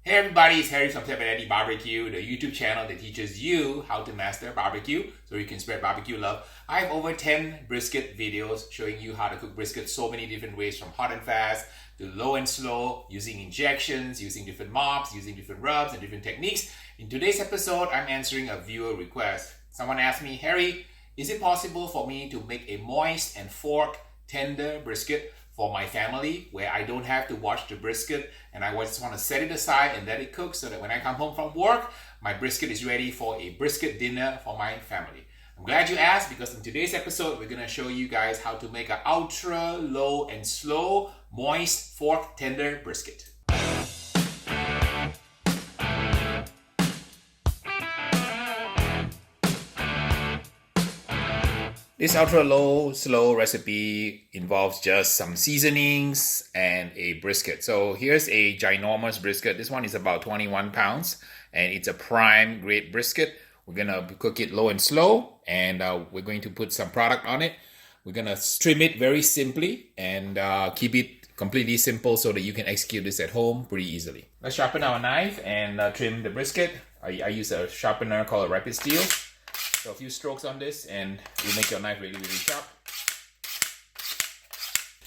Hey everybody, it's Harry from BBQ, the YouTube channel that teaches you how to master barbecue so you can spread barbecue love. I have over 10 brisket videos showing you how to cook brisket so many different ways, from hot and fast to low and slow, using injections, using different mops, using different rubs and different techniques. In today's episode, I'm answering a viewer request. Someone asked me, Harry, is it possible for me to make a moist and fork tender brisket for my family where I don't have to wash the brisket and I just want to set it aside and let it cook so that when I come home from work, my brisket is ready for a brisket dinner for my family? I'm glad you asked, because in today's episode, we're going to show you guys how to make an ultra low and slow moist fork tender brisket. This ultra low, slow recipe involves just some seasonings and a brisket. So here's a ginormous brisket. This one is about 21 pounds and it's a prime grade brisket. We're gonna cook it low and slow, and we're going to put some product on it. We're gonna trim it very simply and keep it completely simple so that you can execute this at home pretty easily. Let's sharpen our knife and trim the brisket. I use a sharpener called a rapid steel. So a few strokes on this and you make your knife really, really sharp.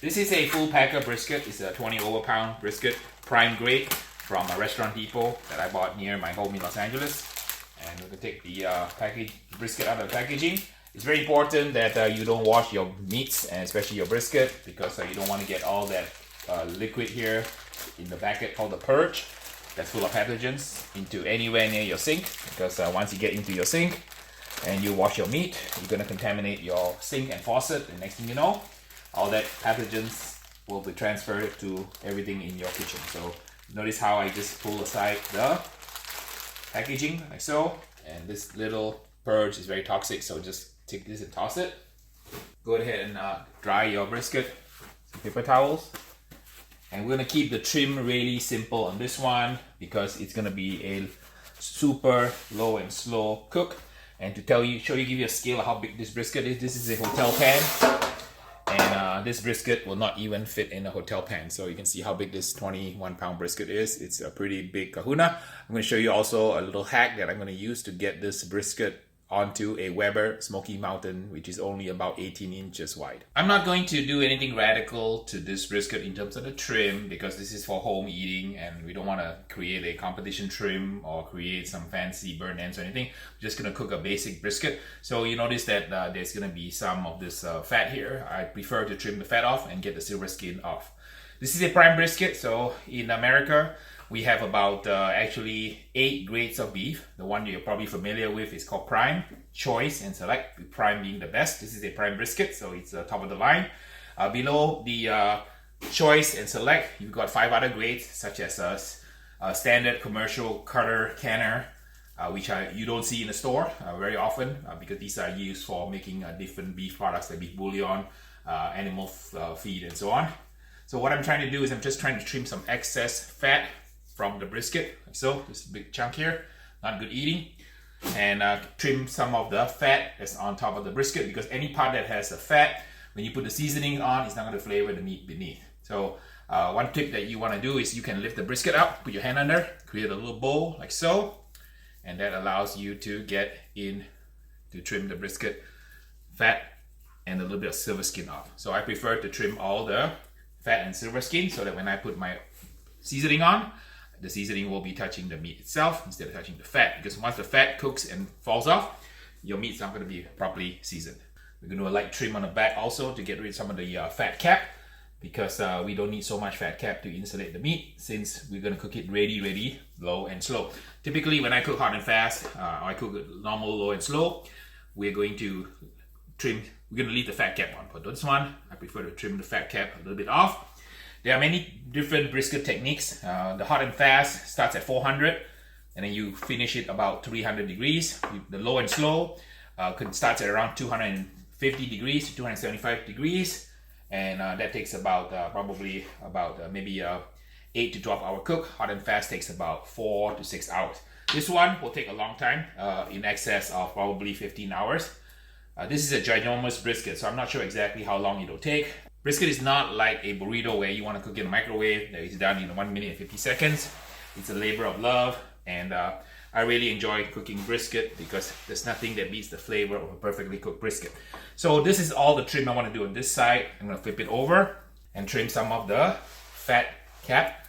This is a full packer brisket. It's a 20 over pound brisket, prime grade, from a Restaurant Depot that I bought near my home in Los Angeles. And we're going to take the brisket out of the packaging. It's very important that you don't wash your meats, and especially your brisket, because you don't want to get all that liquid here in the packet called the purge that's full of pathogens into anywhere near your sink, because once you get into your sink and you wash your meat, you're going to contaminate your sink and faucet, and next thing you know, all that pathogens will be transferred to everything in your kitchen. So notice how I just pull aside the packaging like so, and this little purge is very toxic, so just take this and toss it. Go ahead and dry your brisket with paper towels, and we're going to keep the trim really simple on this one because it's going to be a super low and slow cook. And to give you a scale of how big this brisket is, this is a hotel pan, and this brisket will not even fit in a hotel pan. So you can see how big this 21 pound brisket is. It's a pretty big kahuna. I'm going to show you also a little hack that I'm going to use to get this brisket onto a Weber Smokey Mountain, which is only about 18 inches wide. I'm not going to do anything radical to this brisket in terms of the trim, because this is for home eating and we don't want to create a competition trim or create some fancy burn ends or anything. We're just going to cook a basic brisket. So you notice that there's going to be some of this fat here. I prefer to trim the fat off and get the silver skin off. This is a prime brisket. So in America, we have about actually 8 grades of beef. The one you're probably familiar with is called Prime, Choice, and Select, with Prime being the best. This is a Prime brisket, so it's top of the line. Below the Choice and Select, you've got 5 other grades, such as Standard, Commercial, Cutter, Canner, which you don't see in the store very often, because these are used for making different beef products like beef bouillon, animal feed, and so on. So what I'm trying to do is I'm just trying to trim some excess fat from the brisket, like so. This big chunk here, not good eating. And trim some of the fat that's on top of the brisket, because any part that has a fat, when you put the seasoning on, it's not going to flavor the meat beneath. So one tip that you want to do is you can lift the brisket up, put your hand under, create a little bowl like so, and that allows you to get in to trim the brisket fat and a little bit of silver skin off. So I prefer to trim all the fat and silver skin so that when I put my seasoning on, the seasoning will be touching the meat itself instead of touching the fat, because once the fat cooks and falls off, your meat's not going to be properly seasoned. We're going to do a light trim on the back also to get rid of some of the fat cap, because we don't need so much fat cap to insulate the meat, since we're going to cook it really low and slow. Typically when I cook hot and fast, or I cook it normal, low and slow, we're going to leave the fat cap on. For this one, I prefer to trim the fat cap a little bit off. There are many different brisket techniques. The hot and fast starts at 400, and then you finish it about 300 degrees. The low and slow starts at around 250 degrees to 275 degrees, and that takes about maybe 8 to 12 hour cook. Hot and fast takes about 4 to 6 hours. This one will take a long time, in excess of probably 15 hours. This is a ginormous brisket, so I'm not sure exactly how long it'll take. Brisket is not like a burrito where you want to cook in a microwave that is done in 1 minute and 50 seconds. It's a labor of love, and I really enjoy cooking brisket because there's nothing that beats the flavor of a perfectly cooked brisket. So this is all the trim I want to do on this side. I'm going to flip it over and trim some of the fat cap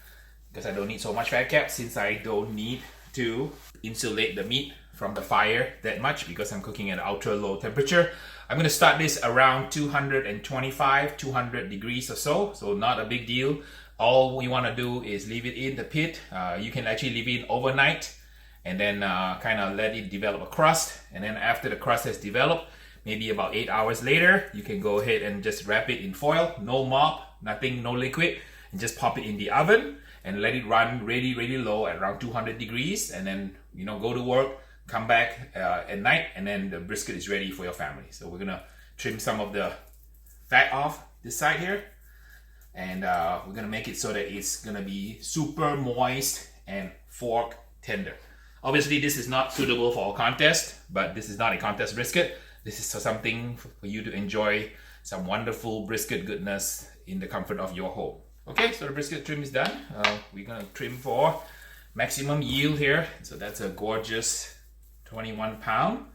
because I don't need so much fat cap, since I don't need to insulate the meat from the fire that much because I'm cooking at ultra low temperature. I'm going to start this around 225, 200 degrees or so not a big deal. All we want to do is leave it in the pit. You can actually leave it overnight and then kind of let it develop a crust. And then after the crust has developed, maybe about 8 hours later, you can go ahead and just wrap it in foil, no mop, nothing, no liquid, and just pop it in the oven and let it run really, really low at around 200 degrees. And then, go to work, come back at night, and then the brisket is ready for your family. So we're gonna trim some of the fat off this side here. And we're gonna make it so that it's gonna be super moist and fork tender. Obviously, this is not suitable for a contest, but this is not a contest brisket. This is something for you to enjoy some wonderful brisket goodness in the comfort of your home. Okay, so the brisket trim is done. We're gonna trim for maximum yield here. So that's a gorgeous 21-pound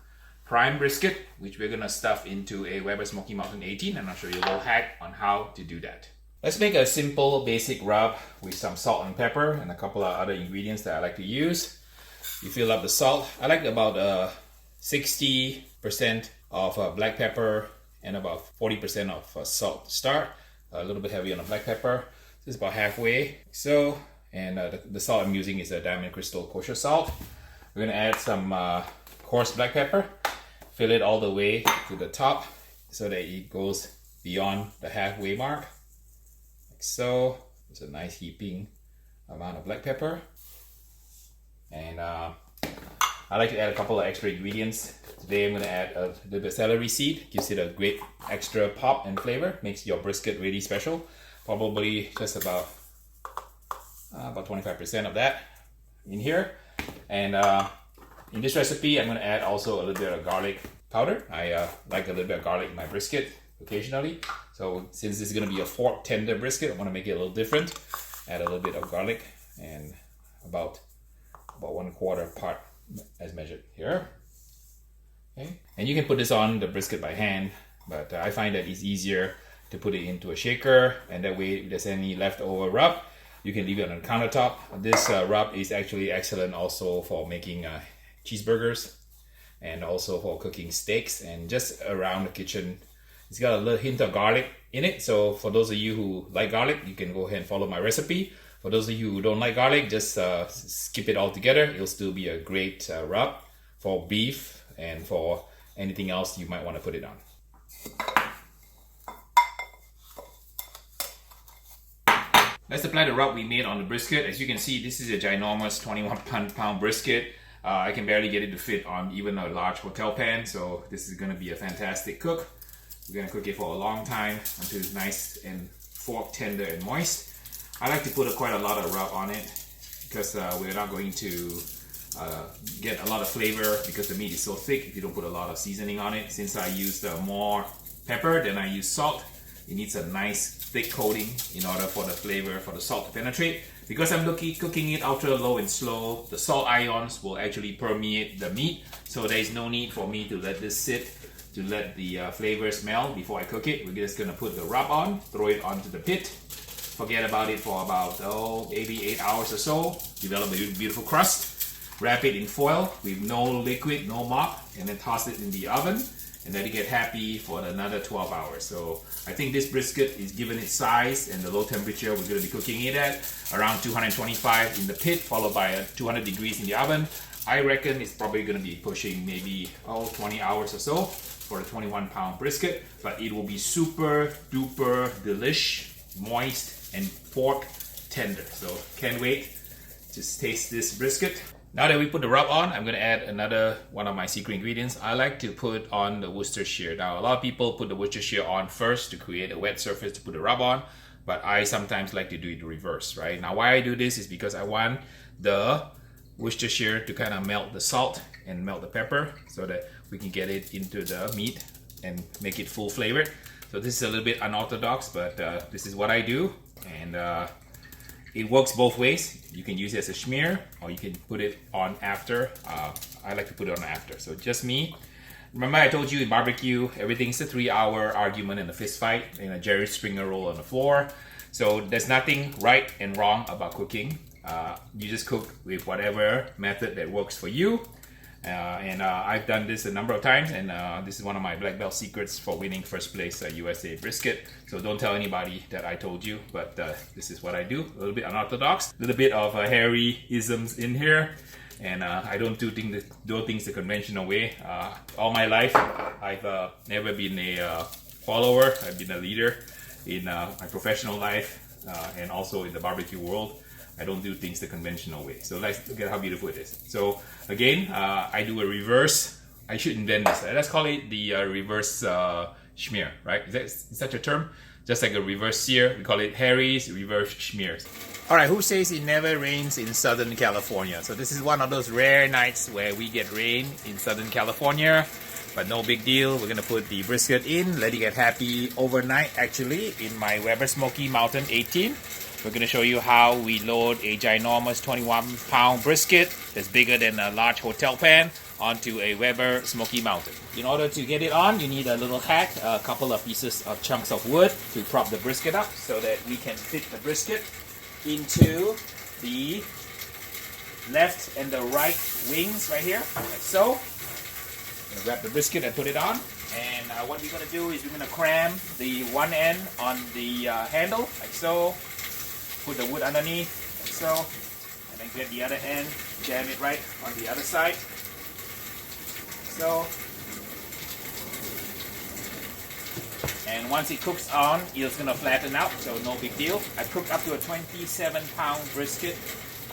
prime brisket, which we're gonna stuff into a Weber Smokey Mountain 18, and I'll show you a little hack on how to do that. Let's make a simple basic rub with some salt and pepper and a couple of other ingredients that I like to use. You fill up the salt. I like about 60% of black pepper and about 40% of salt to start. A little bit heavy on the black pepper. This is about halfway. So, and the salt I'm using is a Diamond Crystal kosher salt. We're gonna add some coarse black pepper. Fill it all the way to the top so that it goes beyond the halfway mark. Like so. It's a nice heaping amount of black pepper. And I like to add a couple of extra ingredients. Today I'm going to add a little bit of celery seed. Gives it a great extra pop and flavor. Makes your brisket really special. Probably just about 25% of that in here. And in this recipe I'm going to add also a little bit of garlic powder. I like a little bit of garlic in my brisket occasionally. So since this is going to be a fork tender brisket, I want to make it a little different. Add a little bit of garlic and about 1/4 part as measured here. Okay, and you can put this on the brisket by hand, but I find that it's easier to put it into a shaker, and that way if there's any leftover rub, you can leave it on the countertop. This rub is actually excellent also for making cheeseburgers and also for cooking steaks and just around the kitchen. It's got a little hint of garlic in it, so for those of you who like garlic, you can go ahead and follow my recipe. For those of you who don't like garlic, just skip it altogether. It'll still be a great rub for beef and for anything else you might want to put it on. Let's apply the rub we made on the brisket. As you can see, this is a ginormous 21-pound brisket. I can barely get it to fit on even a large hotel pan, so this is going to be a fantastic cook. We're going to cook it for a long time until it's nice and fork tender and moist. I like to put quite a lot of rub on it because we're not going to get a lot of flavor because the meat is so thick if you don't put a lot of seasoning on it. Since I used more pepper than I used salt, it needs a nice thick coating in order for the flavor, for the salt to penetrate. Because I'm cooking it ultra low and slow, the salt ions will actually permeate the meat, so there is no need for me to let this sit to let the flavors melt before I cook it. We're just going to put the rub on, throw it onto the pit. Forget about it for about maybe 8 hours or so. Develop a beautiful crust. Wrap it in foil with no liquid, no mop, and then toss it in the oven and let it get happy for another 12 hours. So I think this brisket is given its size and the low temperature we're going to be cooking it at around 225 in the pit, followed by 200 degrees in the oven. I reckon it's probably going to be pushing maybe 20 hours or so for a 21-pound brisket, but it will be super duper delish, moist, and fork tender. So can't wait to taste this brisket. Now that we put the rub on, I'm going to add another one of my secret ingredients. I like to put on the Worcestershire. Now, a lot of people put the Worcestershire on first to create a wet surface to put the rub on, but I sometimes like to do it the reverse, right? Now, why I do this is because I want the Worcestershire to kind of melt the salt and melt the pepper so that we can get it into the meat and make it full flavored. So this is a little bit unorthodox, but this is what I do. And It works both ways. You can use it as a smear, or you can put it on after. I like to put it on after. So just me. Remember I told you in barbecue, everything's a 3-hour argument and a fist fight and a Jerry Springer roll on the floor. So there's nothing right and wrong about cooking. You just cook with whatever method that works for you. I've done this a number of times, and this is one of my black belt secrets for winning first place USA brisket. So don't tell anybody that I told you, but this is what I do. A little bit unorthodox, a little bit of Harry-isms in here, and I don't do things the conventional way. All my life, I've never been a follower. I've been a leader in my professional life and also in the barbecue world. I don't do things the conventional way. So let's look at how beautiful it is. So again, I do a reverse. I should invent this. Let's call it the reverse schmear, right? Is that a term? Just like a reverse sear, we call it Harry's reverse schmears. All right, who says it never rains in Southern California? So this is one of those rare nights where we get rain in Southern California, but no big deal. We're gonna put the brisket in, let it get happy overnight actually in my Weber Smokey Mountain 18. We're going to show you how we load a ginormous 21-pound brisket that's bigger than a large hotel pan onto a Weber Smokey Mountain. In order to get it on, you need a little hack, a couple of pieces of chunks of wood to prop the brisket up so that we can fit the brisket into the left and the right wings right here, like so. I'm going to grab the brisket and put it on. And what we're going to do is we're going to cram the one end on the handle, like so. Put the wood underneath, like so, and then get the other end, jam it right on the other side, so. And once it cooks on, it's gonna flatten out, so no big deal. I cooked up to a 27-pound brisket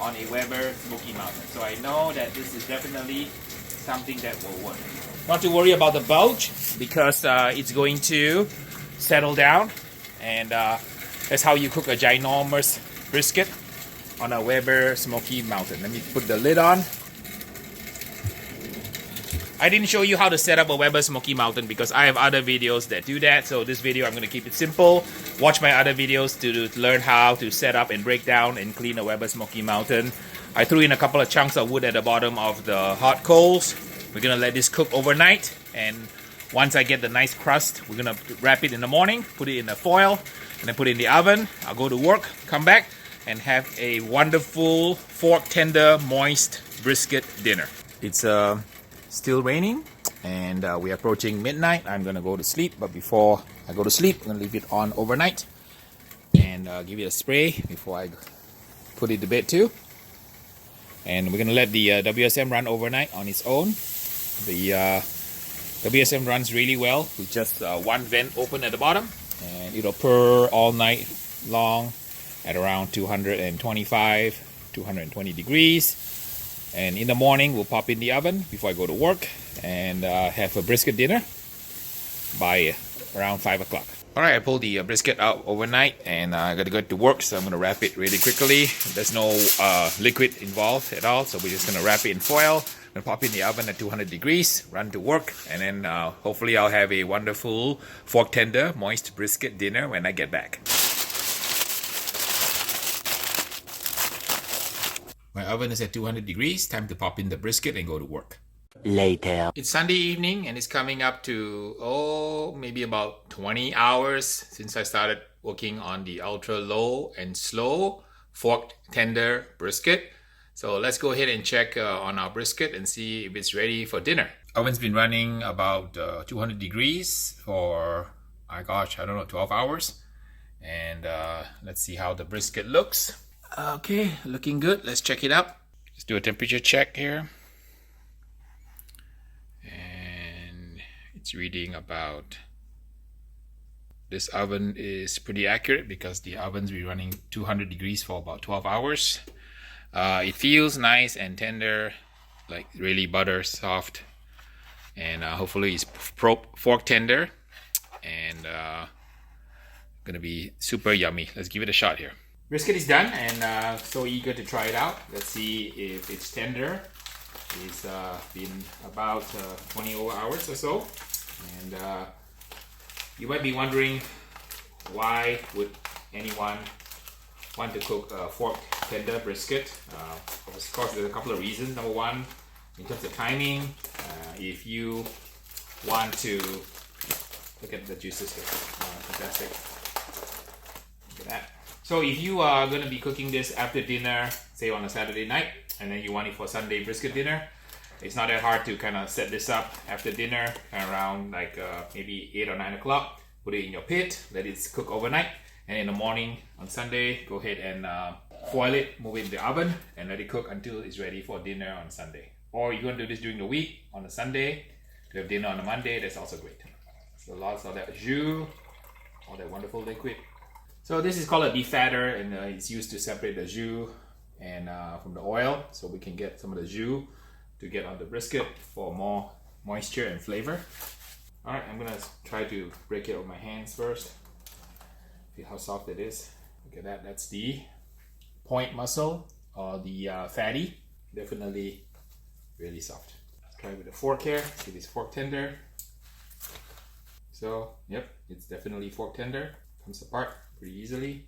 on a Weber Smokey Mountain, so I know that this is definitely something that will work. Not to worry about the bulge, because it's going to settle down, and that's how you cook a ginormous brisket on a Weber Smokey Mountain. Let me put the lid on. I didn't show you how to set up a Weber Smokey Mountain because I have other videos that do that. So this video I'm going to keep it simple. Watch my other videos to learn how to set up and break down and clean a Weber Smokey Mountain. I threw in a couple of chunks of wood at the bottom of the hot coals. We're going to let this cook overnight, and once I get the nice crust, we're going to wrap it in the morning, put it in the foil, and then put it in the oven. I'll go to work, come back, and have a wonderful fork tender, moist brisket dinner. It's still raining, and we're approaching midnight. I'm gonna go to sleep, but before I go to sleep, I'm gonna leave it on overnight and give it a spray before I put it to bed too. And we're gonna let the WSM run overnight on its own. The WSM runs really well with just one vent open at the bottom, and it'll purr all night long at around 225, 220 degrees. And in the morning, we'll pop in the oven before I go to work and have a brisket dinner by around 5 o'clock. All right, I pulled the brisket out overnight, and I got to go to work, so I'm going to wrap it really quickly. There's no liquid involved at all, so we're just going to wrap it in foil. I'm going to pop in the oven at 200 degrees, run to work, and then hopefully I'll have a wonderful fork tender, moist brisket dinner when I get back. My oven is at 200 degrees. Time to pop in the brisket and go to work. Later. It's Sunday evening, and it's coming up to, maybe about 20 hours since I started working on the ultra low and slow forked tender brisket. So let's go ahead and check on our brisket and see if it's ready for dinner. Oven's been running about 200 degrees for, my gosh, I don't know, 12 hours. And let's see how the brisket looks. Okay, looking good. Let's check it out. Let's do a temperature check here. And it's reading about... This oven is pretty accurate because the oven's been running 200 degrees for about 12 hours. It feels nice and tender, like really butter soft. And hopefully it's fork tender. And gonna be super yummy. Let's give it a shot here. Brisket is done, and so eager to try it out. Let's see if it's tender. It's been about 20 hours or so. And you might be wondering, why would anyone want to cook fork tender brisket. Of course, there's a couple of reasons. Number one, in terms of timing, if you want to look at the juices here, fantastic. Look at that. So if you are going to be cooking this after dinner, say on a Saturday night, and then you want it for Sunday brisket dinner, it's not that hard to kind of set this up after dinner around like maybe 8 or 9 o'clock. Put it in your pit, let it cook overnight, and in the morning on Sunday, go ahead and foil it, move it in the oven, and let it cook until it's ready for dinner on Sunday. Or you're going to do this during the week on a Sunday to have dinner on a Monday. That's also great. So lots of that jus, all that wonderful liquid. So this is called a defatter, and it's used to separate the jus and from the oil, so we can get some of the jus to get on the brisket for more moisture and flavor. All right, I'm gonna try to break it with my hands first. See how soft it is. Look at that. That's the point muscle or the fatty. Definitely really soft. Let's try with a fork here. See this fork tender. So, yep, it's definitely fork tender. Comes apart pretty easily.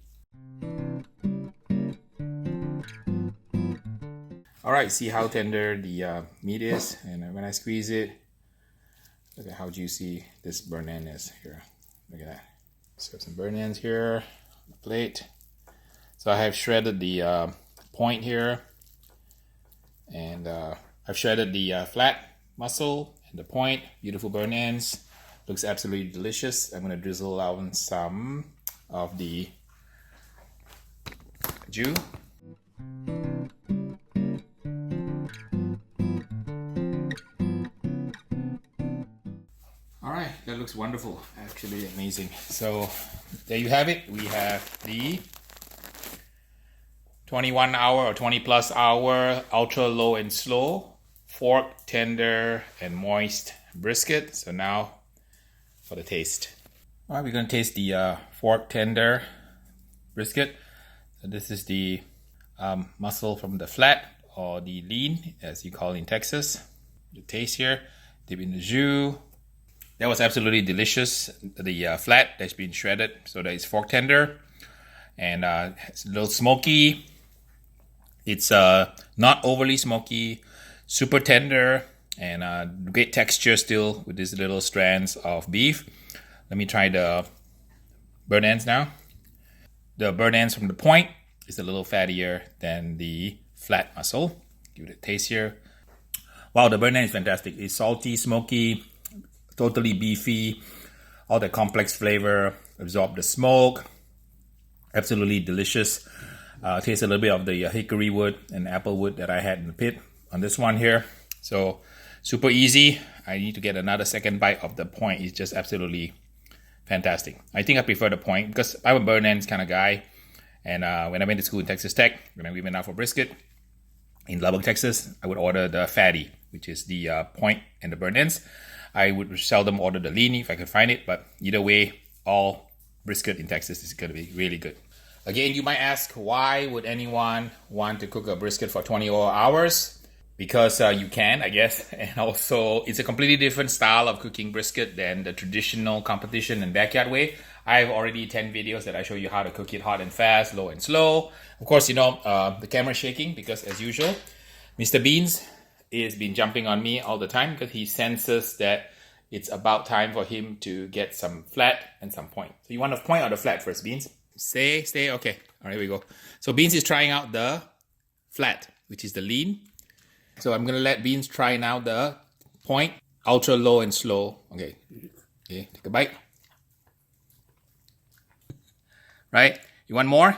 All right, see how tender the meat is, and when I squeeze it, look at how juicy this burnt end is here. Look at that. So some burnt ends here on the plate. So I have shredded the point here, and I've shredded the flat muscle and the point. Beautiful burnt ends. Looks absolutely delicious. I'm gonna drizzle out some of the jus. Alright, that looks wonderful. Actually amazing. So there you have it. We have the 21 hour or 20 plus hour ultra low and slow fork tender and moist brisket. So now for the taste. Alright, we're going to taste the fork tender brisket. So this is the muscle from the flat or the lean, as you call it in Texas. The taste here, dip in the jus. That was absolutely delicious. The flat that's been shredded, so that is fork tender, and it's a little smoky. It's not overly smoky, super tender, and great texture still with these little strands of beef. Let me try the burnt ends now. The burnt ends from the point is a little fattier than the flat muscle. Give it a taste here. Wow, the burnt end is fantastic. It's salty, smoky, totally beefy, all the complex flavor, absorb the smoke. Absolutely delicious. Taste a little bit of the hickory wood and apple wood that I had in the pit on this one here. So super easy. I need to get another second bite of the point. It's just absolutely fantastic. I think I prefer the point because I'm a burnt ends kind of guy. And when I went to school in Texas Tech, when we went out for brisket in Lubbock, Texas, I would order the fatty, which is the point and the burnt ends. I would seldom order the lean if I could find it, but either way, all brisket in Texas is going to be really good. Again, you might ask, why would anyone want to cook a brisket for 20 hours? Because you can, I guess, and also it's a completely different style of cooking brisket than the traditional competition and backyard way. I have already 10 videos that I show you how to cook it hot and fast, low and slow. Of course, you know, the camera's shaking because, as usual, Mr. Beans has been jumping on me all the time because he senses that it's about time for him to get some flat and some point. So you want the point or the flat first, Beans? Stay, okay. All right, here we go. So Beans is trying out the flat, which is the lean. So I'm gonna let Beans try now the point, ultra low and slow. Okay, take a bite. Right, you want more?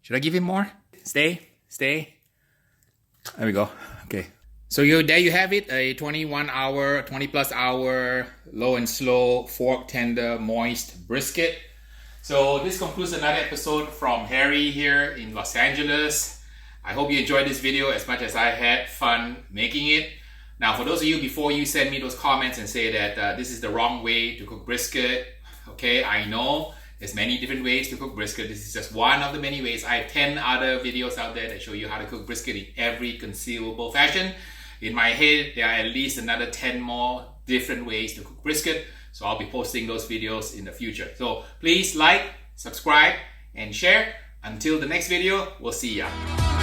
Should I give him more? Stay. There we go, okay. So there you have it, a 21 hour, 20 plus hour, low and slow, fork tender, moist brisket. So this concludes another episode from Harry here in Los Angeles. I hope you enjoyed this video as much as I had fun making it. Now, for those of you, before you send me those comments and say that this is the wrong way to cook brisket, okay, I know there's many different ways to cook brisket. This is just one of the many ways. I have 10 other videos out there that show you how to cook brisket in every conceivable fashion. In my head, there are at least another 10 more different ways to cook brisket. So I'll be posting those videos in the future. So please like, subscribe, and share. Until the next video, we'll see ya.